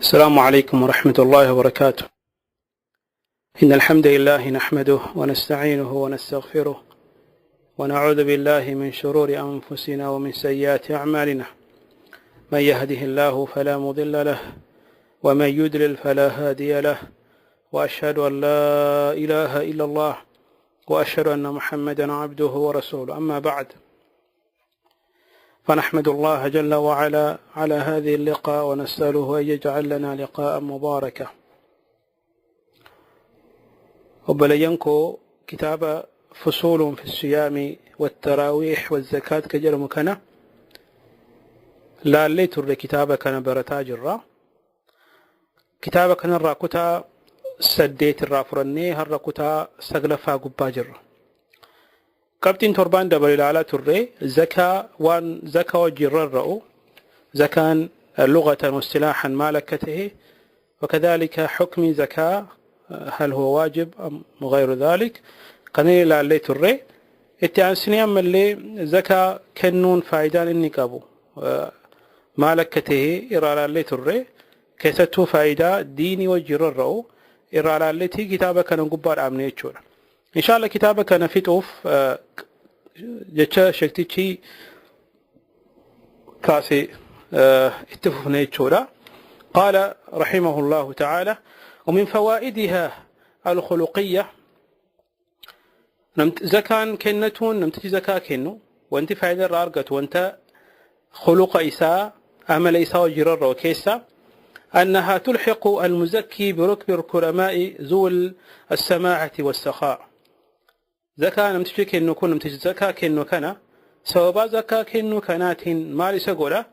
السلام عليكم ورحمة الله وبركاته. إن الحمد لله نحمده ونستعينه ونستغفره ونعوذ بالله من شرور أنفسنا ومن سيئات أعمالنا. من يهده الله فلا مضل له ومن يضلل فلا هادي له، وأشهد أن لا إله إلا الله وأشهد أن محمدا عبده ورسوله. أما بعد، فنحمد الله جل وعلا على هذه اللقاء ونسأله أن يجعل لنا لقاء مباركة. وبلينكو كتاب فصول في الصيام والتراويح والزكاة كجر مكانه لا ليتر كتابة كان برتاج الرا كتابة كان الرا كتا سديت الرا فرني هر كتا سقلفا قباجر كابتن تربان دبل على تري زكاة وان زكاة وجر الرأو زكاة لغة واصطلاحا مالكته، وكذلك حكم زكاة هل هو واجب أم غير ذلك. قنيل اللي تري اتعان سنيام اللي زكاة كنون فايدان النقابو مالكته إرالة اللي تري كيستو فايدة ديني وجر الرأو إرالة اللي تي كتابة كان قبار آمنية تشورا إن شاء الله كتابة كان فيتوف جتشا شكتيشي كاسي اتفقنا تشورا. قال رحمه الله تعالى: ومن فوائدها الخلقية نمت زكاة كنتون نمت زكاة كنو وانت فائدة رارقت وانت خلق إساء أمل إساء وجرر وكيسا أنها تلحق المزكي بركب الكرماء ذو السماعة والسخاء. زكاة نمتشي كنو كن نمتشي زكاة كنو كنا سوابا زكاة كنو كانات مالي سقولا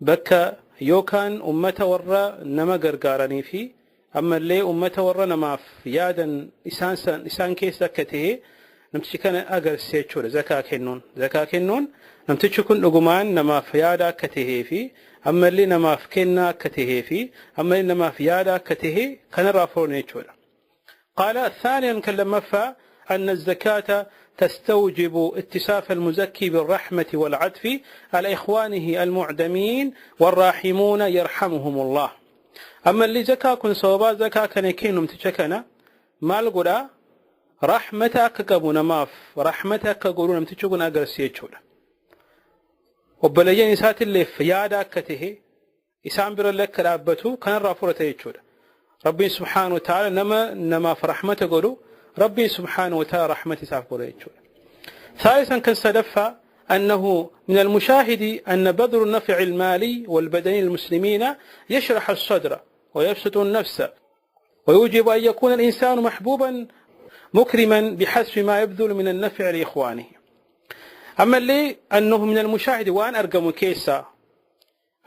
بكا يوكان أمة ورى نما قرقارني في أما اللي أمة ورى نما في يادا إسان كيس زكاته نمتشي كان أقر سيتشور زكاة كنون نمتشي كن لقمان نما في يادا كته في أما اللي نما في كنا كته في أما اللي نما في يادا كته كان رافروني تشور. قال ثانيا كلم أن الزكاة تستوجب اتصاف المزكي بالرحمة والعطف على إخوانه المعدمين والراحمون يرحمهم الله. أما اللي زكاة كن صوبا زكاة كان يكينهم تشكنا ما القرى رحمتك كبنا ماف رحمتك قولون تشكون أقرسيه شولا وبلجين إسات اللي في يادا كته إسان بر لك رابطه كان رافورته شولا. ربي سبحانه وتعالى نما في رحمته قولوا ربي سبحانه وتعالى رحمة سافر. ثالثا كان صدف أنه من المشاهد أن بذل النفع المالي والبدني للمسلمين يشرح الصدر ويبسط النفس ويوجب أن يكون الإنسان محبوبا مكرما بحسب ما يبذل من النفع لإخوانه. أما اللي أنه من المشاهد وأن أرقم كيسا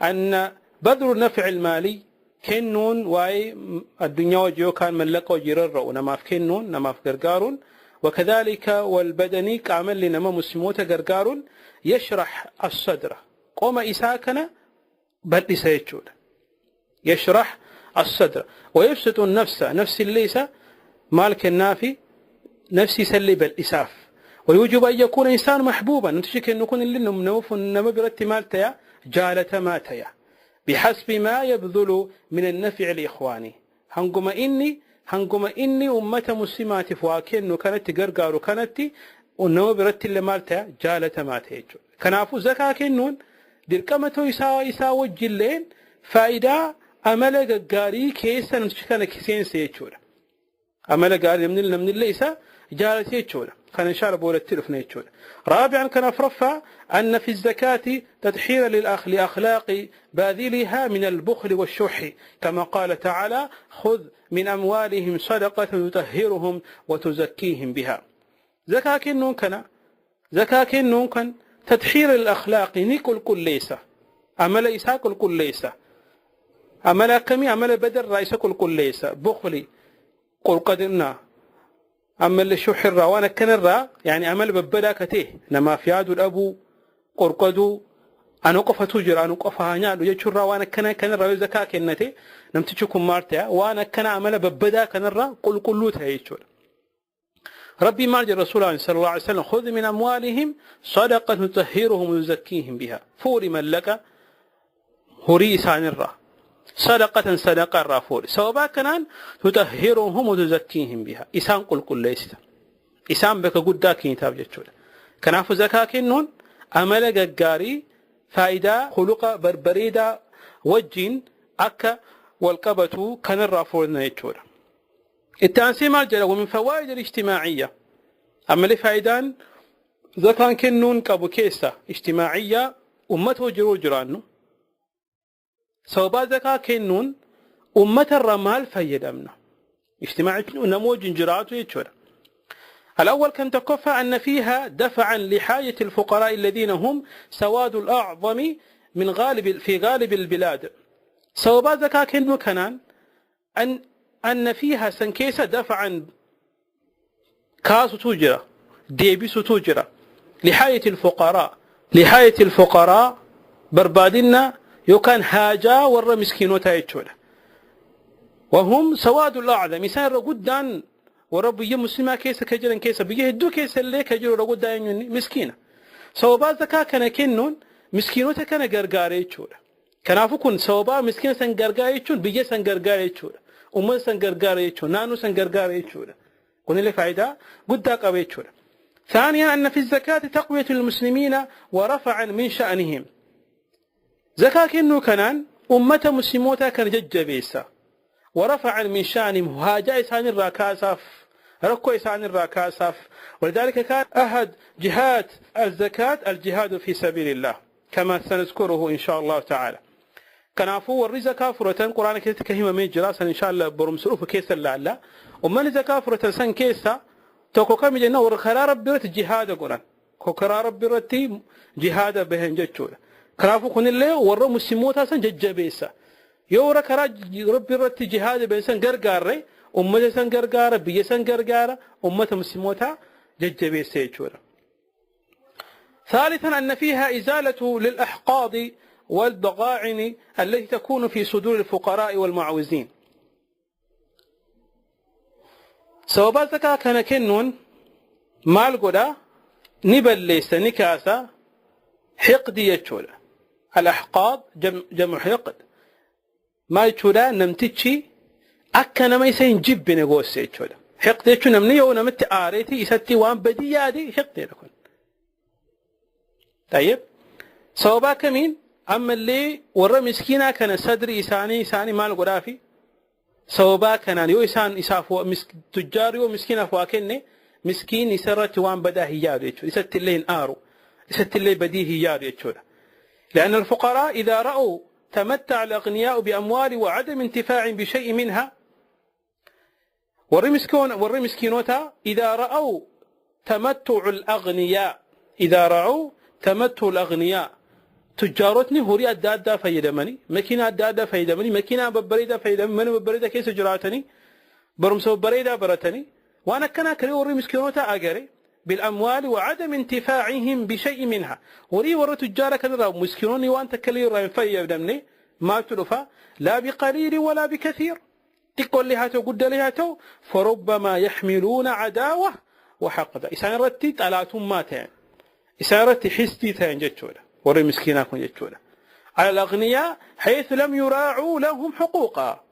أن بذل النفع المالي كنون واي الدنيا وجيو كان ملك وجرر ونما في كنون نما في قرقارون، وكذلك والبدني كعمل لنما مسلموت قرقارون يشرح الصدر قوم إساكنا بل إسايتشون يشرح الصدر ويبسط النفس نفس الليس مالك النافي نفسي سلي بالإساف. ويوجب أن يكون إنسان محبوبا نتشك أن يكون اللي نموف نما برت مالتيا جالة ماتيا بحسب ما يبذل من النفع لإخواني. هنقوم إني أمة مسلمات فواكين كانت تقرقار وكانت ونما برت اللي مالتها جالة ماتيا كنافو زكاة كنون دير كمتو إسا وجلين فائدة أمل قاري كيسا نتشكنا كيسين سيتشورا أمل قاري من اللي إسا جالة يتشورا كان إشارة بولة التلفن يتشورا. رابعا كان أفرفها أن في الزكاة تدحير لأخلاق باذلها من البخل والشح كما قال تعالى: خذ من أموالهم صدقة تطهرهم وتزكيهم بها. زكاة كنون كان تدحير الأخلاق نيكل كل ليس أمل إساكل كل ليس أمل كمي أمل بدر رئيس كل ليس بخلي قل قدرنا أما اللي شو حرة وأنا كان الرا يعني أمل ببدا كتيه نما في عدو الأبو قرقدو أنا وقف تجر أنا وقف هنيال ويجرا وأنا كان الرا زكاة كنتي نمتشكم مارتها وأنا كان أمل ببدا كان الرا قل كلوتها يجور. ربي مارج الرسول صلى الله عليه وسلم: خذ من أموالهم صدقة تطهرهم ويزكيهم بها. فوري من لك هري سان الرا صدقة صدقة الرافور سوابا كنان تطهرهم وتزكيهم بها إسان قل كل ليست إسان بك قدا كتاب جتشول كنافو زكاة كنون أمل جاري فائدة خلق بربريدة وجين أكا والقبة كان الرافور نيتشول التنسيم الجلو ومن فوائد الاجتماعية أمل فائدان زكاة كنون كابو كيسة اجتماعية أمته جرو جرانو سوابا زكاة كنون أمة الرمال فيدمنا اجتماعي نمو جنجراته يتشور الأول كان تكفى أن فيها دفعا لحاجة الفقراء الذين هم سواد الأعظم من في غالب البلاد سوابا زكاة كنون كنان أن فيها سنكيسة دفعا كاس توجرة ديبس توجرة لحاجة الفقراء بربادنا يوكان حاجة ورا مسكينوتا يتشولا وهم سواد الأعلى مثال قدان ورب مسلمة كيسة كجرا كيسة بيهدو كيسة اللي كجرا قدان مسكينة سوابا زكاة كان كنون مسكينوتا كان غرغاري يتشولا كان أفكون سوابا مسكين سن غرغاري يتشول بيجي سن غرغاري يتشولا أمم سن غرغاري يتشول نانو سن غرغاري يتشولا كوني لي فايدة قدا قوي يتشولا ثانيا أن في الزكاة تقوية المسلمين ورفعا من شأنهم زكاة كنو كنان أمة مسلموتا كان ججبيسا ورفعا من شأنهم هاجا إسان الراكاسف ركو إسان الراكاسف ولذلك كان أحد جهات الزكاة الجهاد في سبيل الله كما سنذكره إن شاء الله تعالى كان عفو والرزكاة فرتان قرآن كيسة كهيمة من جراسا إن شاء الله برمسروف كيسة لعلا أما الزكاة فرتان سن كيسة توقو كم جنة ورخلا ربيرت جهاد قرآن كوكرا ربيرت جهاد بهن ججولا كرافو كن الله ورا مسلموتا سن ججبيسا يورا كرا ربي رت جهاد بيسن غرغاره امته سن غرغاره بيسن غرغاره امه مسلموتا ججبيسا يچورا ثالثا ان فيها ازاله للاحقاد والضغائن التي تكون في صدور الفقراء والمعوزين سوابا زكاة كان كنون مال قدا نبليس نكاسا حقد يچورا الأحقاد جمع حقد ما يشولا نمتشي أكنا ما يسين جب نقوس يشولا حقد يشو نمني يو نمت آريتي يستي وان بديادي حقد لكن طيب صوبا كمين أما اللي ورا مسكينة كان صدري إساني مال قرافي صوبا كان يو إسان إسافو تجاري ومسكينة فواكني مسكين يسرت وان بدا هياد يشولا يستي اللي آرو يستي اللي بديه هياد يشولا لأن الفقراء إذا رأوا تمتع الأغنياء بأموال وعدم انتفاع بشيء منها والرمسكينوتا إذا رأوا تمتع الأغنياء تجارتني هوري أدادا فيدمني مكينة أدادا فيدمني مكينة ببريدة فيدمني من ببريدة كيس جراتني برمسو بريدة برتني وأنا كنا كري والرمسكينوتا أجري بالأموال وعدم انتفاعهم بشيء منها ورا تجارة كذا مسكينوني وأنت كلي رأي دمني ما تلفا لا بقليل ولا بكثير تقول لها تقول لها فربما يحملون عداوة وحقدا إسان رتي تلاتهم ماتين إسان رتي حستي تين جتشولا ورا مسكيناكم جتشولا على الأغنياء حيث لم يراعوا لهم حقوقا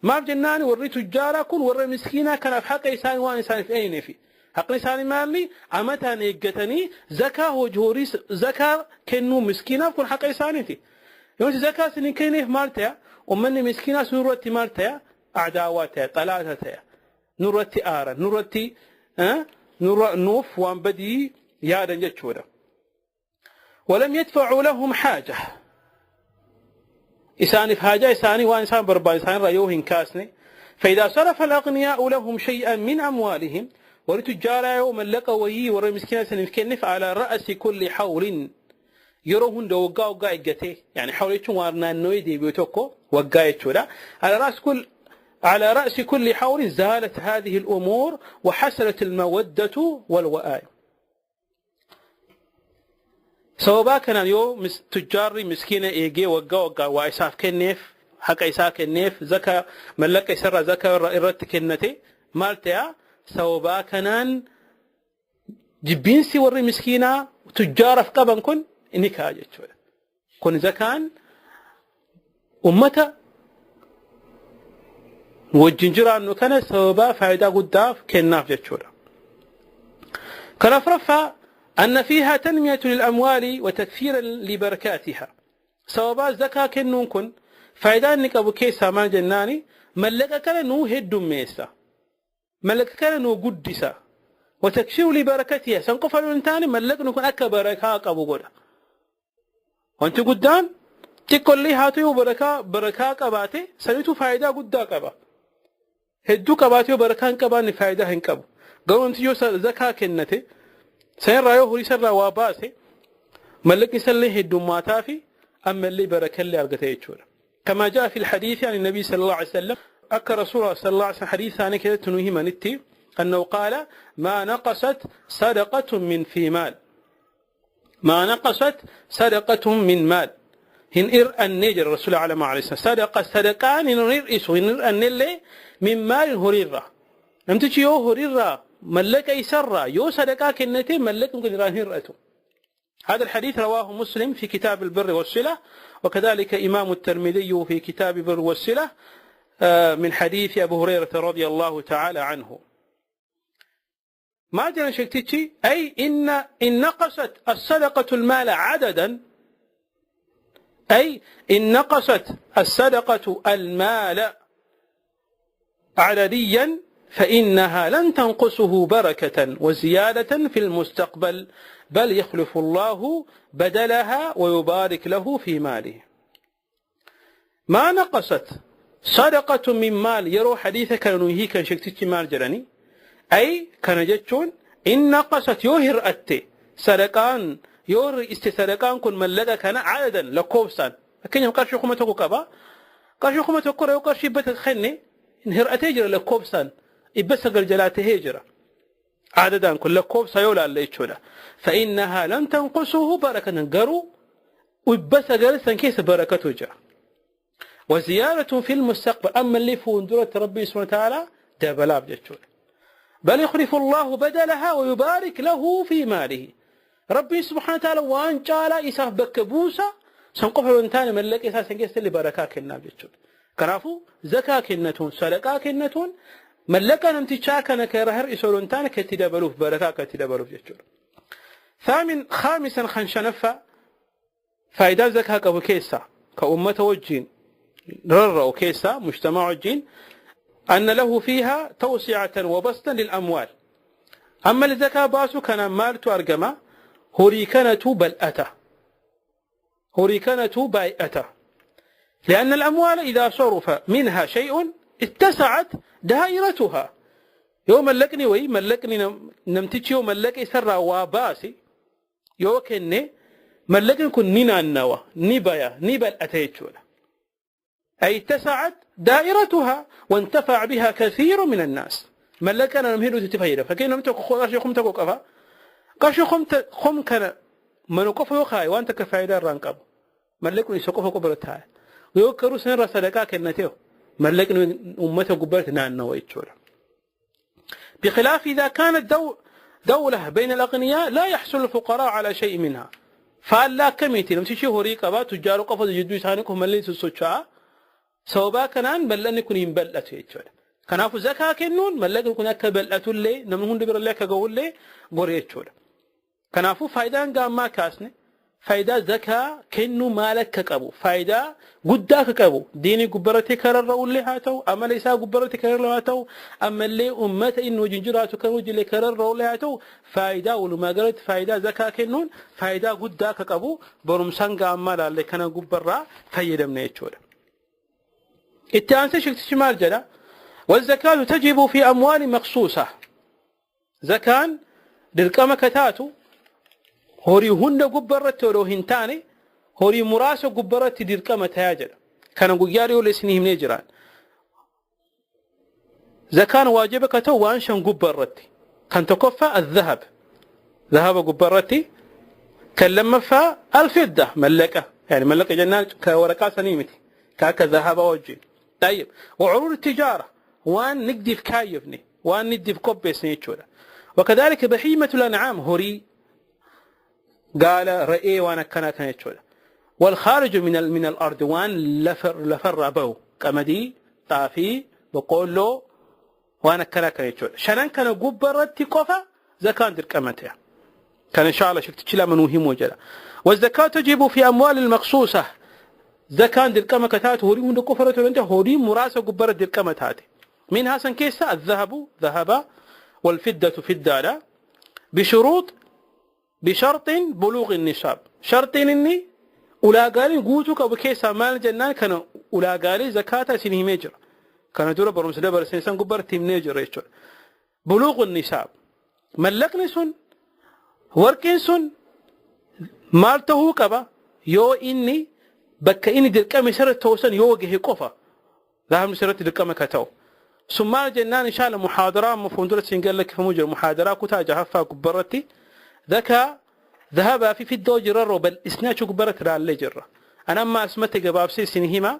ما بجناني وري تجارة كن ورا مسكينا كان في حق إسان وان إسان في أين في حق إسان مالي أمتاني يقتني زكاة وجهوري زكاة كنو مسكينة كن حق إسانتي يوم زكاة سنين كينه مالتها ومني مسكينة نورتي مالتها أعداواتها طلاتها نورتي آرا نورتي نوف وان بدي يادا جتشودا ولم يدفعوا لهم حاجة إساني في حاجة إساني وإنسان بربا إساني رأيوهن كاسني فإذا صرف الأغنياء لهم شيئا من أموالهم ورتجارة يوم اللقوي ورمسكينة سنفكنف على رأس كل حول يروهن دو وقا إجته يعني حول يشون وارنا النويدي بيوتوكو وقا يشولا على رأس كل حول زالت هذه الأمور وحصلت المودة والوآي سوابا كان يوم تجاري مسكينة إيجي وقا وإساف كنيف حق إساف كنيف زكا ملك يسر زكا إرت كنتي مالتها سوابا كانان جبينسي وري مسكينة تجارة في قبن كن إنك هاجت شوية كن زكان أمتا وجنجران كان سببا فائدة قداف كناف جتشورا كرفرفا أن فيها تنمية للأموال وتكثيرا لبركاتها سببا زكاة كنون كن فائدة أنك أبو كيسا ما جناني ملك كان نو هدو ميسا ملك كان نو قدسا وتكثير لبركاتها سنقفل انتاني ملك نكون أكا بركاك أبو قولا وانت قدان تقول لي هاتي بركاك أباتي سنتو فائدة قداك أبا هدو كباتي وبركان كباني فائدة هنكبو قالوا انت يو زكاة كنتي سين رايو هوري سر واباسي ملك يسلي هدو ماتافي أما اللي بركة اللي أرقته يتشوره كما جاء في الحديث عن النبي صلى الله عليه وسلم أكا رسول الله صلى الله عليه وسلم حديث ثاني كده تنويه منتي أنه قال ما نقصت صدقة من في مال ما نقصت صدقة من مال هن النجر الرسول على ما عليه صدقان هن إسو هن اللي من مال هريرة نمتشي يو هريرة ملك يسرى يو صدقا كنتي ملك ممكن هرأته هذا الحديث رواه مسلم في كتاب البر والصلة وكذلك إمام الترمذي في كتاب البر والصلة من حديث أبو هريرة رضي الله تعالى عنه ما جرى شكتشي أي إن نقصت الصدقة المال عددا أي إن نقصت الصدقة المال عدديا فإنها لن تنقصه بركة وزيادة في المستقبل بل يخلف الله بدلها ويبارك له في ماله ما نقصت صدقة من مال يرو حديثة كانوا هي كان شكتش مال جراني أي كان جتشون إن نقصت يوهر أتي صدقان يور استسرقان كن ملقا كان عددا لكوبسان لكن يوم قرشي خمتكو كبا قرشي خمتكو ريو قرشي بتتخني انهر أتيجر لكوبسان إبسق الجلات هجرة عددا كل كوبسا يولا اللي يتشولا فإنها لن تنقصه بركة قروا وإبسق لسان كيس بركته جاء وزيارة في المستقبل أما اللي فوندرة ربي سبحانه وتعالى دابلا بجتشولا بل يخلف الله بدلها ويبارك له في ماله ربي سبحانه وتعالى وان جالا إساف بكبوسا سنقفل انتاني من لك إساس كيس اللي بركة كنا بجتشولا كنافو زكاة كنتون صدقاء كنتون ملكا نمتشاكنا كرهر إسولونتان كتدابلوف بركة كتدابلوف جتشور خامسا خنشنفا فايدة زكاة كبو كيسا كأمة وجين رر كيسا مجتمع وجين أن له فيها توسعة وبسطا للأموال أما الزكاة باسو كان مالتو أرقما هوريكنة بايئة لأن الأموال إذا صرف منها شيء اتسعت دائرتها يوم ملكني ملكني نمتشي ملكي سرا واباسي يوكني ملكني كن نينا النوى نبال أتيتشولا أي اتسعت دائرتها وانتفع بها كثير من الناس ملكنا نمهيرو تتفايدا فكين نمتكو قرشي خمتكو كفا قرشي خم كان منوقف يوخاي وانت كفايدا رانقب ملكني سوقف قبرتها ويوكرو سنرى صدقاء كنتيو ملكن أمته قبرتنا أنه ويتشولا بخلاف إذا كانت دولة بين الأغنياء لا يحصل الفقراء على شيء منها فلا كميتي لم تشي هوريك أبا تجارو قفض جدو يسانكم ملين سوچا سوبا كنان ملن يكون ينبلأت يتشولا كنافو زكاة كنون ملن يكون أكبلأت اللي نمهون دبر الله كقول لي قري يتشولا كنافو فايدان قام ما كاسني فايدة زكاة كنو مالك كقبو فايدة قدا كقبو ديني قبرتي كرر اللي هاتو أما ليسا قبرتي كرر هاتو أما اللي أمت إنو جنجراتو كروج اللي كرر اللي هاتو فايدة ولما قلت فايدة زكاة كنون فايدة قدا كقبو برمسان قامالا اللي كان قبرا فايدة من يتشولا التانسي شكت شمال جدا والزكاة تجب في أموال مخصوصة زكاة للقامة كتاتو هوري هند قبرت ولو هنتاني هوري مراسو قبرت ديركما تاجر كان قياري ولا سنهم نجران زكان واجبك تو وانشان قبرتي كان تكفى الذهب ذهب قبرتي كلم فا الفضة ملكة يعني ملكة جنان كورقات سنيمتي كاك ذهب وجه طيب وعروض التجارة وان نقدي في كايفني وان ندي في كوبي سنيتشولا وكذلك بهيمة الأنعام هوري قال رأي وانا كان يتشولا والخارج من الأرض وان لفر بو كمدي طافي بقولو وانا كلا كان يجول شنان كان قبرتي قفا زكاة درقمتها كان إن شاء الله شكت تشلا من مهم وجلا والزكاة تجب في أموال المقصوصة زكاة درقمة كتات هوري من كفرة وانت هوري مراسة قبرة درقمة هاتي منها سنكيسة الذهب ذهب والفدة فدة بشروط بشرط بلوغ النصاب شرط إني ولا قال قوتك بكيسة مال جنان كان ولا قال زكاة سنه ميجر كان دولة برمس دبر سنسان قبرة تيمنيجر يشتر بلوغ النصاب ملكني سن وركن سن مالته كبا يو إني بك إني دلقا مسرت توسن يوجه قفا ذهب مسرت دلقا مكتو ثم جنان إن شاء الله محاضرة مفهوم سنقال لك في مجر محاضرة كتاجة هفا قبرتي ذكا ذهب في الدوجر بل إسناش قبرت رالي جرة أنا ما اسمت قباب سنهما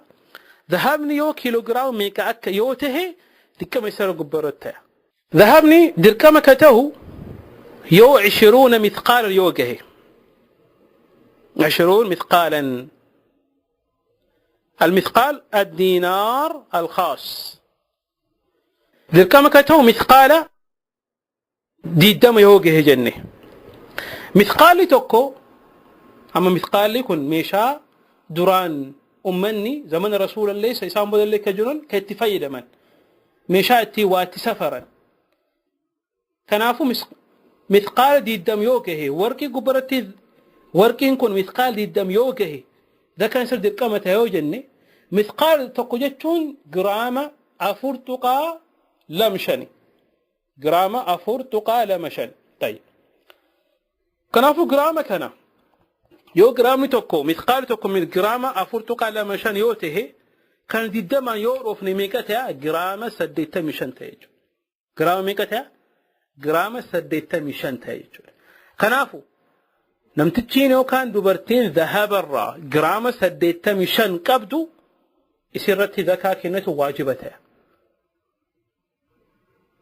ذهبني يو كيلوغرام ميكا أكا يوته دلقا مسر قبرتها ذهبني دلقا مكتو يو 20 مثقال يوجه 20 مثقالا المثقال الدينار الخاص ذلك مكتو مثقال دي دم يوجه جنة مثقال توكو أما مثقال يكون ميشا دران أمني زمن رسول الله سيسام بدل لك جنون كاتفايد من ميشا اتي واتي سفرا كنافو مثقال دي دم يوجه وركي قبرتي وركي يكون مثقال دي دم يوجه ذا كان سر دقة متى يوجني مثقال تقجتون جرامة أفرتقا لمشني جرامة أفرتقا لمشن طيب كنافو جرامة كنا يو جرامي توكو مثقال توكو من جرامة أفرتقا لمشن يوته كان دي دم يوروف نميكتها جرامة سديت مشن تيجو جرامة ميكتها جرامة سديت مشن تيجو كنافو نمتجينيو كان دوبرتين ذهب الرا جرامة سديت مشان قبدو يسيرتي ذكاء كنته واجبتها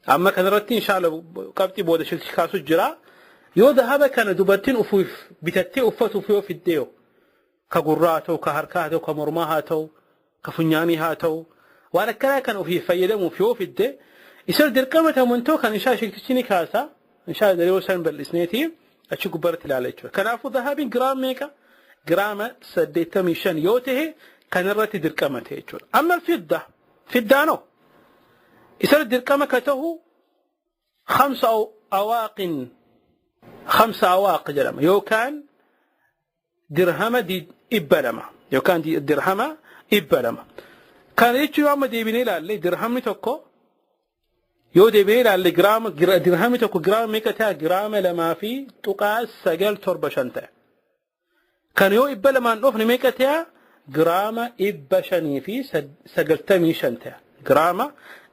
أما كان رتين إن شاء الله قبتي بودا شكاسو جرا يو ذهب كان دوبرتين أفوف بتتي أفتو في الديو كقراتو كهركاتو كمرماهاتو كفنيانيهاتو وانا كان في فيدم في الدي يصير درقمة منتو كان إن شاء الله شكتشيني كاسا إن شاء الله يوسن بالإسنيتي أشي قبرت لاليش كنافو ذهبين جرام ميكا جرام سديت ميشان يوته كان الرتي درقمة تيجون أما الفضة فدانو يصير درقمة كته 5 أواق 5 أواق جرام يو كان درهم دي إبلما يو كان دي درهم إبلما كان يجي يوم دي بنيلا اللي درهم توكو يو دي بيلا اللي جرام درهم تكو جرام ميكتا جرام لما في تقاس سجل تربشنته كان يو إبلا ما نوف ميكتا جرام إبشني في سجل تميشنته جرام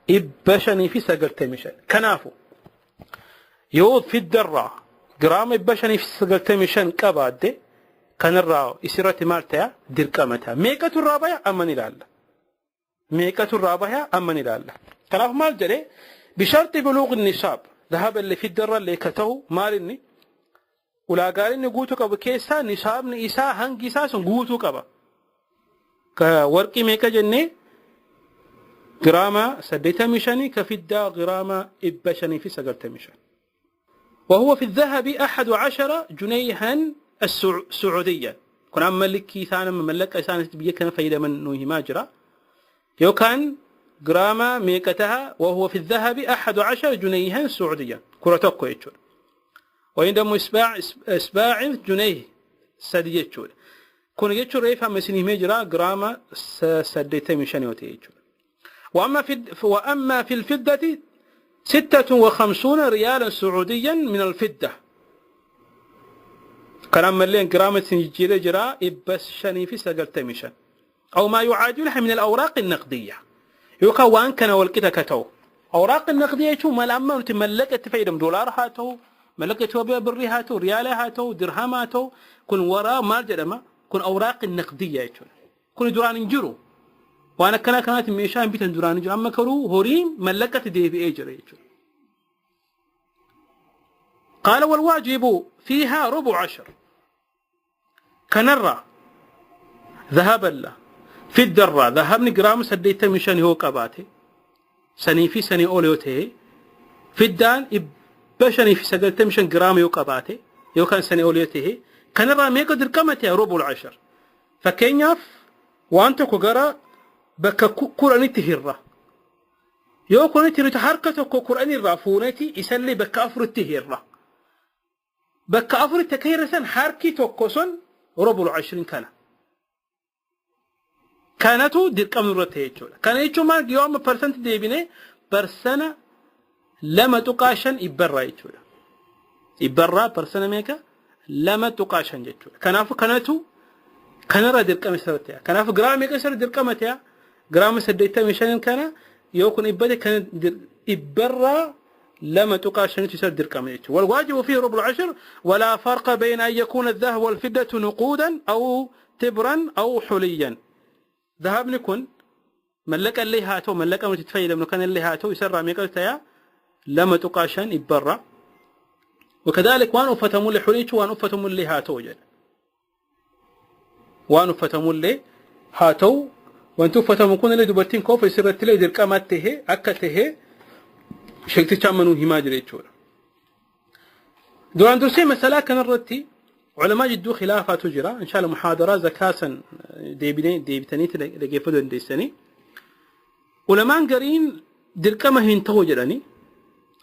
إبشني في سجل تميشن كنافو يو في الدرة جرام إبشني في سجل تميشن كباد كان الراو يصيرت مالتها درقمتها ميكة الرابعة أمني لله ميكة الرابعة أمني لله كنافو مال جري بشرط بلوغ النصاب ذهب اللي في الدرة اللي كتو مالني ولا قال إني قوتك بكيسا نصاب نيسا هنجي ساس قوتك با كورقي ميكا جنة غرامة سديتا مشاني كفدا غرامة إبشاني في سقرت مشان وهو في الذهب 11 جنيها سعوديا كنا ملكي ثانا مملك إسان بيكنا فايدة من نوه ماجرا يو كان جرامة ميكتها وهو في الذهب 11 جنيها سعوديا كرتوكو يجور وعندما إسباع جنيه سدي يجور كون يجور يفهم مسني مجرا جرامة سديت مشان يجور وأما في الفضة 56 ريالا سعوديا من الفضة كلام ملين جرامة سنجيرة جرا إبس شني في سجل تمشان أو ما يعادلها من الأوراق النقدية يوكا وان كان والكتا كتو أوراق النقدية شو ملأمة وتملكت فايدة دولار هاتو ملكت وبيع بري هاتو ريال هاتو درهم هاتو كن وراء مال جرمة كن أوراق النقدية يشون كن دوران انجرو وانا كانت ميشان بيتن دوران انجرو أما كرو هوريم ملكت دي في ايجر يشون قال والواجب فيها 14 كنرى ذهب الله في الدرة ذهبني جرام سديت مشان هو قباتي سني في سني أوليوته فدان بشني في سجلت مشان جرام يقباته يو كان سني أوليوته كان الرامي قدر كمته ربع العشر فكينياف وانتو كجرا بك قرآن تهرة يو قرآن تهرة حركته قرآن الرافونتي يسلي بك أفر التهرة بك أفر التكيرسن حركي توكسن ربع العشرين كانتو دير كم نورته يجولا كان يجوا ما يوم برسنت دي بينه برسنة لما تقاشن يبرا يجولا يبرا برسنة ميكا لما تقاشن يجولا كانتو كان را دير كم سرتها كانافو جرام ميكا سر دير كمتها جرام سديته مشان كان يكون يبدا كان يبرا لما تقاشن يسر دير كم يجولا والواجب فيه ربع العشر ولا فرق بين أن يكون الذهب والفضة نقودا أو تبرا أو حليا ذهب نكون ملك اللي هاتو ملك أمر تتفيد من كان اللي هاتو يسرع ميقلتها لما تقاشن يبرع وكذلك وان أفتموا اللي حريتو وان أفتموا اللي هاتو جل وان أفتموا اللي هاتو وان تفتموا كون اللي دبرتين كوف يسر التلي دير كامته أكته شكت تشامنوا هما جريتشورا دوران درسي مسألة كان الرتي علماء جدو خلافات تجرى إن شاء الله محاضرة زكاسا ديبتني لقيفدو انديساني علماء قرين دركما هنتهو جراني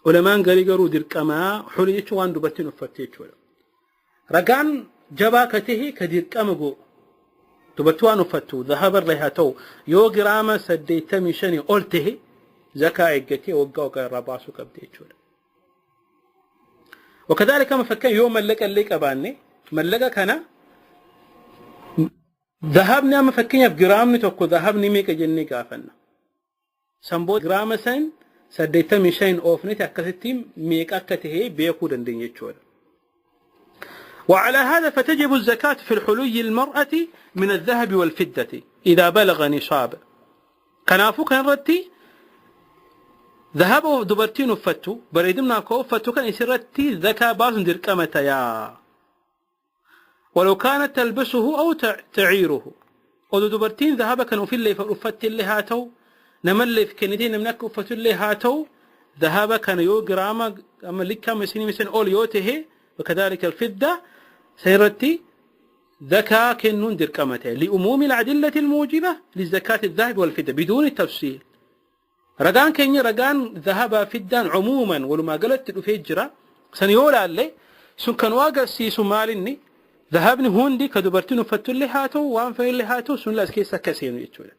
علماء قريقروا دركما حليتو وان دبتين وفتيتو رقان جباكته كدركما قو دبتو وان وفتو ذهب الرهاتو يو قرامة سديتا مشاني قلته زكاة اقتي وقاوك الرباسو كبديتو وكذلك ما فكان يوم ملك الليك أباني ملقا كان ذهبنا ما فكينا بجرام نتوكو ذهبني ميك جنني قافنا سنبو جرام سن سديتا مشين أوفني تأكدتي ميك أكته بيكو دندين يتشور وعلى هذا فتجب الزكاة في الحلي المرأة من الذهب والفضة إذا بلغ نصاب كنافو كان رتي ذهب دبرتين وفتو بريدمنا كو فتو كان يسرتي ذكاء باز دركمة يا ولو كانت تلبسه أو تعيره ودو دبرتين ذهب كانوا في اللي فأفت اللي هاتو نملي في كندين منك أفت اللي هاتو ذهب كان يو جرام أما لك كم سنين مثلا أول يوته وكذلك الفضة سيرتي ذكاء كنون دركمة لأموم العدلة الموجبة للزكاة الذهب والفضة بدون التفصيل رجان كيني رجان ذهب فدان عموما ولما قلت في الجرا سنيولا عليه سن كان واقع سيسو مالني ذهبني هوندي كدبرتين فتو اللي هاتو وان في اللي هاتو سن لاس كيسا كسين يتولا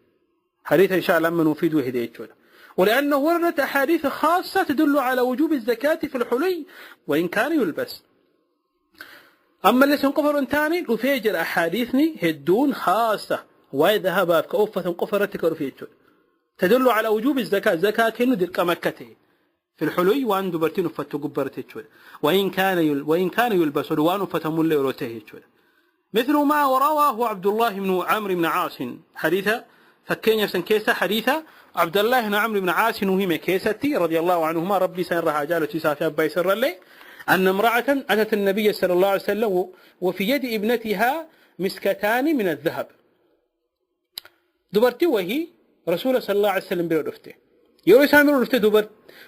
حديث إن شاء الله من وفيد وحده يتولا ولأنه وردت أحاديث خاصة تدل على وجوب الزكاة في الحلي وإن كان يلبس أما اللي سنقفر انتاني وفيجر أحاديثني هدون خاصة واي ذهب كأوفة قفرتك ورفيتولا تدل على وجوب الزكاة زكاة كأنه دلك مكته في الحلي وان دبرتين فتو قبرته شوي وإن كان يلبس وان فتمل يروته شوي مثل ما ورواه عبد الله بن عمرو بن عاص حديثا فكين يفسن كيسة حديثا عبد الله بن عمرو بن عاص وهم كيستي رضي الله عنهما ربي سنرها جالة تسافي أبا يسر لي أن امرأة أتت النبي صلى الله عليه وسلم وفي يد ابنتها مسكتان من الذهب دبرتي وهي رسول صلى الله عليه وسلم بيرفته يوري سامر رفته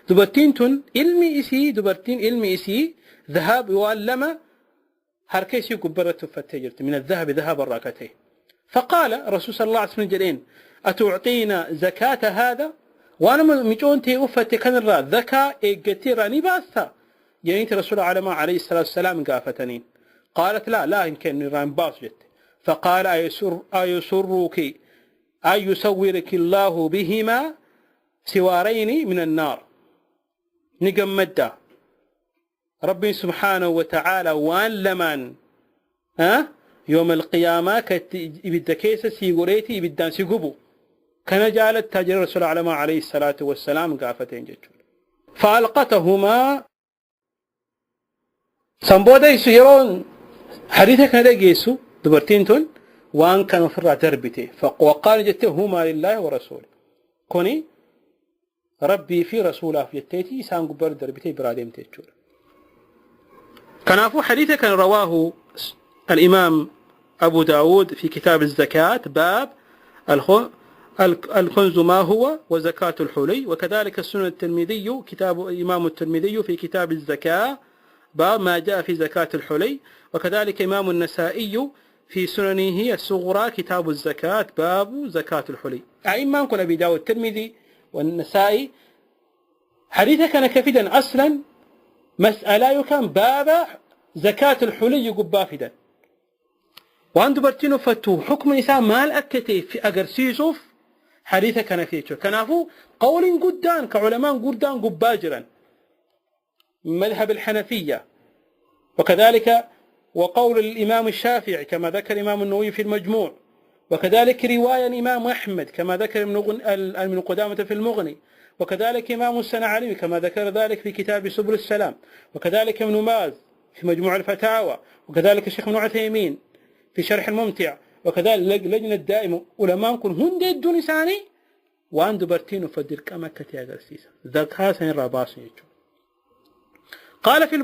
دبرتين تون علمي إسي دبرتين علمي إسي ذهب وعلم هركيسي كبرت فتجرت من الذهب ذهب الراكتين فقال رسول صلى الله عليه وسلم جلين أتعطينا زكاة هذا وأنا مجون تي أفتي كان الرا ذكاء إجتيراني باستا يعني رسول عليه الصلاة والسلام قافتنين قالت لا يمكن نران باس جت فقال أيسرك أن يسورك الله بهما سوارين من النار نقمدا ربي سبحانه وتعالى وان لمن يوم القيامة يبدا كيسة سيغوريتي يبدان سيقبو كان جالت تاجر رسول عليه الصلاة والسلام قافتين جتشول فألقتهما سنبودا يسيرون حديثة كان جيسو دبرتين تون وان كانوا فرع دربته وقال جته هما لله ورسوله كوني ربي في رسوله في جتتي سان قبر دربته برادم تجور كان في حديثه كان رواه الإمام أبو داود في كتاب الزكاة باب الكنز ما هو وزكاة الحلي. وكذلك السنن الترمذي كتاب إمام الترمذي في كتاب الزكاة باب ما جاء في زكاة الحلي. وكذلك إمام النسائي في سننه الصغرى كتاب الزكاة باب زكاة الحلي. أئمة كن أبي داود الترمذي والنسائي حديثة كان كفيدا أصلا مسألة يكن باب زكاة الحلي قبافدا وأن دبرتينو فتو حكم نساء مال أكتي في أجرسيسوف حديثة كان فيتو كنافو قول قدان كعلماء قدان قباجرا مذهب الحنفية. وكذلك وقول الإمام الشافعي كما ذكر الإمام النووي في المجموع. وكذلك رواية الإمام أحمد كما ذكر ابن قدامة في المغني. وكذلك إمام السنعاني كما ذكر ذلك في كتاب سبل السلام. وكذلك ابن باز في مجموع الفتاوى. وكذلك الشيخ ابن عثيمين في شرح الممتع. وكذلك لجنة الدائمة علماء كن هند الدون ثاني وأن دبرتين فدير كما كتيا غرسيسا ذكاء سين راباس يجو. قال في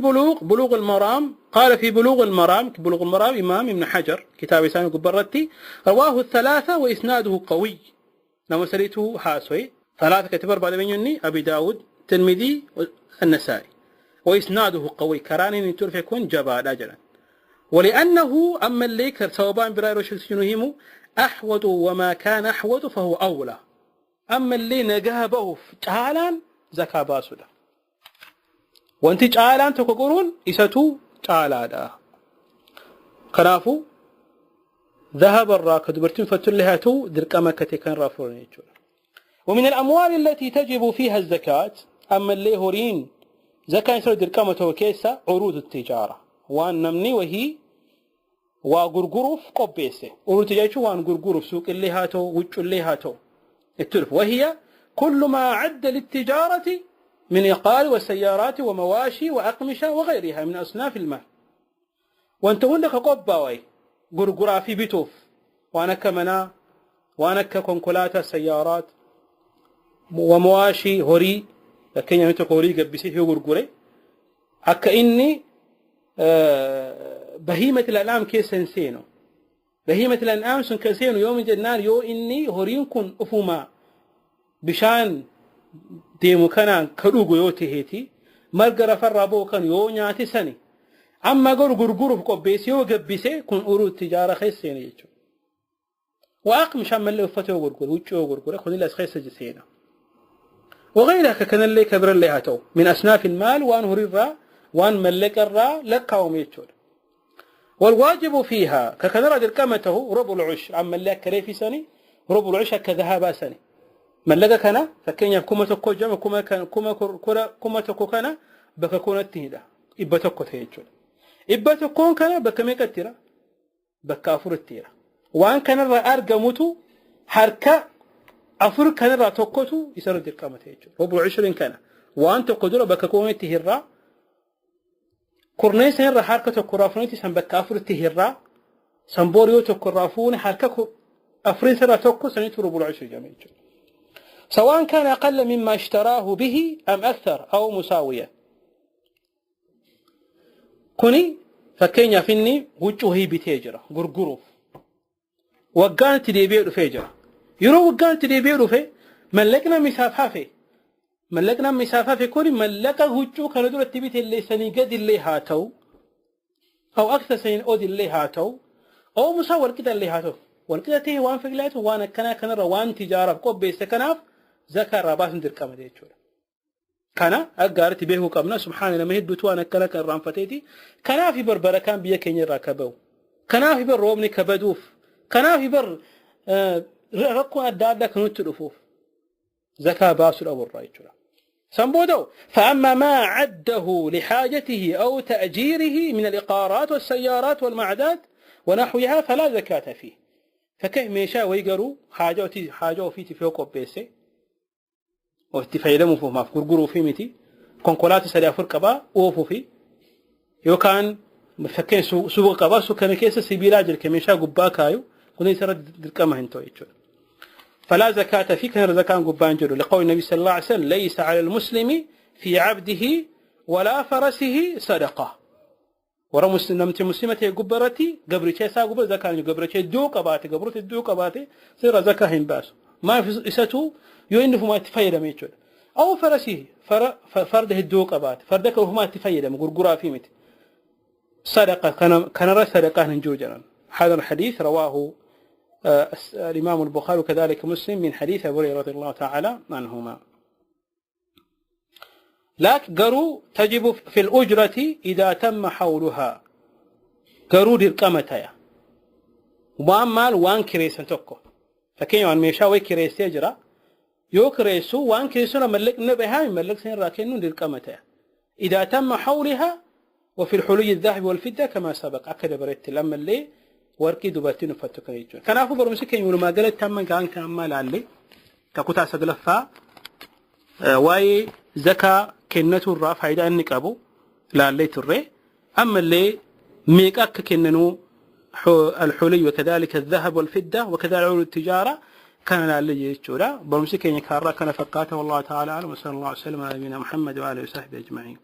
بلوغ المرام قال في بلوغ المرام إمام ابن حجر كتاب سامي قبرتي رواه الثلاثة وإسناده قوي لما سريته حاسوي ثلاثة كتبر بعد مني أبي داود ترمذي النسائي وإسناده قوي كراني نتور يكون جبال أجلا. ولأنه أما اللي كرتوبان برايرو شخصينهم أحوط وما كان أحوط فهو أولى. أما اللي نجابه تعالان زكاة باسودا وانت تعالان تكقرون إساتو تعالادا كنافو ذهب الراكد برتين فتلهاتو درك أمكتي كان رافورين يجولا. ومن الأموال التي تجب فيها الزكاة أما اللي هورين زكاة يسر درك أمتو كيسا عروض التجارة وان نمني وهي وغرغروف قبيسه عروض التجارة وان غرغروف سوق اللي هاتو وجه اللي هاتو التلف. وهي كل ما عد للتجارة من إقال وسيارات ومواشي وأقمشة وغيرها من أصناف المال. وانت هناك قباوي غرغرا في بيتوف وانا كمنا وانا ككونكولاتا سيارات ومواشي هوري لكن يمتك هوري قبسي هي غرغري حكا إني بهيمة الأنعام كيسنسينو بهيمة الأنعام سنكسينو يوم جنان يو إني هورين كن أفوما بشان ديمو كان كروغو يوتي هيتي مرقر فرابو كان يو نياتي سني أما غرغرو قبيسي وقبسي كن أورو التجارة خيسين يجو وأقم شام اللي وفتو غرغر وجو غرغر خذ لي خيس جسينا وغيرها كان اللي كبر اللي هاتو من أصناف المال وان هريرا وان ملك الرا لكاوم يجول. والواجب فيها ككن رجل كمته ربع العشر أما اللي كريفي سني ربع العشر كذهب سني ملك كنا فكين يكون تكو جم كما تكو كنا بكون التهيدا إبتكو تيجول إبتكون كنا بكمية كتيرة بكافر التيرة وان كان أرجمته حركة أفر كان تكوتو يصير الدركامة تيجول ربع 20 كنا وان تقدر بكون تهيرا كورنيس هنا حركة الكرافونيتي سن بكافر التهيرا سنبوريو تكرافون حركة أفرين سنة تكو سنة ربع 20 جميل سواء كان أقل مما اشتراه به أم أكثر أو مساوية. كوني فكين يفني وجهه بتجرة غرغروف وقانت ديبيرو فيجرة يرو وقانت ديبيرو في ملكنا مسافة في ملكنا مسافة في كوني ملكا وجهه كانوا دول التبيت اللي سنيقد اللي هاتو أو أكثر سنين أود اللي هاتو أو مساوى كده اللي هاتو والكده تيه وان فقلاته وانا كان روان تجارة قب بيستكناف زكاة راباس ندير كما ديتشول كان أقارت بيه قبنا سبحان الله مهد بتوانا كان رام فتيتي كان في بر بركان بيه كيني راكبو كان في بر روبني كبدوف كان في بر ركو أدادا كنو تلفوف زكاة باسل أول رايتشول سنبودو فأما ما عده لحاجته أو تأجيره من الإقارات والسيارات والمعدات ونحوها فلا زكاة فيه. فكيف ميشا ويقروا حاجة في تفيوكو بيسي واتفايلمو فما فقرقروا في متي كونكولات سليافر قبا ووفو في يوكان فكين سوق قبا سوكان كيسا سيبيلاجر كميشا قباكايو كنا يسرد دركما هنتو يجول فلا زكاة فيه كان زكاة قبان جلو لقول النبي صلى الله عليه وسلم ليس على المسلم في عبده ولا فرسه صدقة ورا مسلمة قبرتي قبرتي سا قبر زكاة قبرتي دو قباتي قبرتي دو قباتي سير زكاة هنباس ما في إساتو يوينف ما تفيد ميتشود أو فرسيه فرده الدوق أبات فردك وهما تفيد مقرقرا في مت صدقة كان رأس صدقة نجوجنا. هذا الحديث رواه الإمام البخاري وكذلك مسلم من حديث أبي هريرة رضي الله تعالى عنهما. لكن قروا تجب في الأجرة إذا تم حولها قروا للقمتها ومال وان كريس تكو فكين وان ميشاوي كريس يجرى يو كريسو وان كريسو ملك نبيها ملك سين راكنون للقمتها إذا تم حولها وفي الحلي الذهب والفضة كما سبق أكد بريت لما اللي وركي دوباتين فتكريجون كان أخو برمسكين يقولوا ما قالت تم كان كمال علي كقطع سقلفها واي زكاة كنته الرافع إذا أنك أبو لا اللي تري أما اللي ميقاك كننو الحلي وكذلك الذهب والفضة وكذلك علوم التجارة كان لا اللي يجتولا برمسكين يكارا كان فقاته والله تعالى أعلم وصلى الله عليه وسلم على نبينا محمد وآله وصحبه أجمعين.